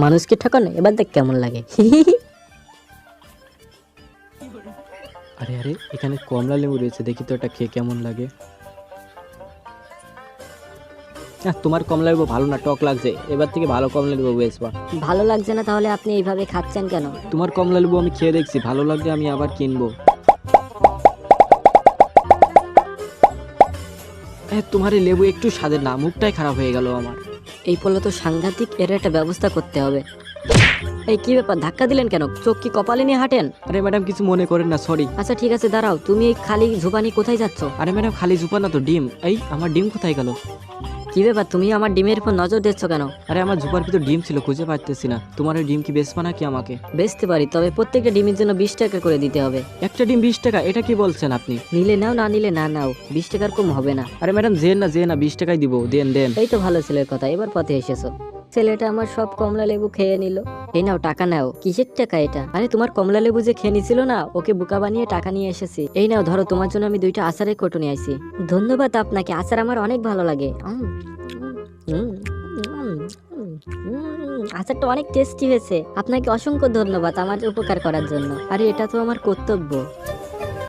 মানুষকে ঠকানো এবার দেখ কেমন লাগে। আরে আরে এখানে কমলা লেবু রয়েছে, দেখি তো এটা খেয়ে কেমন লাগে। তোমার কমলা লেবু ভালো না, টক লাগছে। এবার থেকে ভালো কমলা লেবু বেচবা। ভালো লাগছে না তাহলে আপনি এইভাবে খাচ্ছেন কেন? তোমার কমলা লেবু আমি খেয়ে দেখছি, ভালো লাগলে আমি আবার কিনবো। তোমার এই লেবু একটু স্বাদের না, মুখটাই খারাপ হয়ে গেল আমার। এই পড়লে তো সাংঘাতিক, এর একটা ব্যবস্থা করতে হবে। এই কি ব্যাপার, ধাক্কা দিলেন কেন? চোখ কি কপালে নিয়ে হাঁটেন? আরে ম্যাডাম কিছু মনে করেন না, সরি। আচ্ছা ঠিক আছে দাঁড়াও, তুমি এই খালি ঝুপানি কোথায় যাচ্ছ? আরে ম্যাডাম খালি জুপা না তো, ডিম। এই আমার ডিম কোথায় গেল? কি ব্যাপার, তুমি আমার ডিমের উপর নজর দিচ্ছ কেন? আরে আমার জুপার ভিতর ডিম ছিল, খুঁজে পাচ্তেছি না। তোমার ওই ডিম কি বেচবা নাকি আমাকে? বেচতে পারি, তবে প্রত্যেকটা ডিমের জন্য 20 টাকা করে দিতে হবে। একটা ডিম 20 টাকা? এটা কি বলছেন আপনি? নিলে নাও, না নিলে না নাও, 20 টাকার কম হবে না। আরে ম্যাডাম যে না 20 টাকাই দিব, দেন দেন। এই তো ভালো ছেলের কথা, এবার পথে এসেছো। ছেলেটা আমার সব কমলা লেবু খেয়ে নিল। এই নাও টাকা নাও। কিসের টাকা এটা? আরে তোমার কমলা লেবু যে খেয়ে নিছিল না, ওকে বোকা বানিয়ে টাকা নিয়ে এসেছি। এই নাও ধরো, তোমার জন্য আমি 2টা আচারের কোটো নিয়ে আইছি। ধন্যবাদ আপনাকে, আচার আমার অনেক ভালো লাগে। আচারটা অনেক টেস্টি হয়েছে। আপনাকে অসংখ্য ধন্যবাদ আমার উপকার করার জন্য। আরে এটা তো আমার কর্তব্য।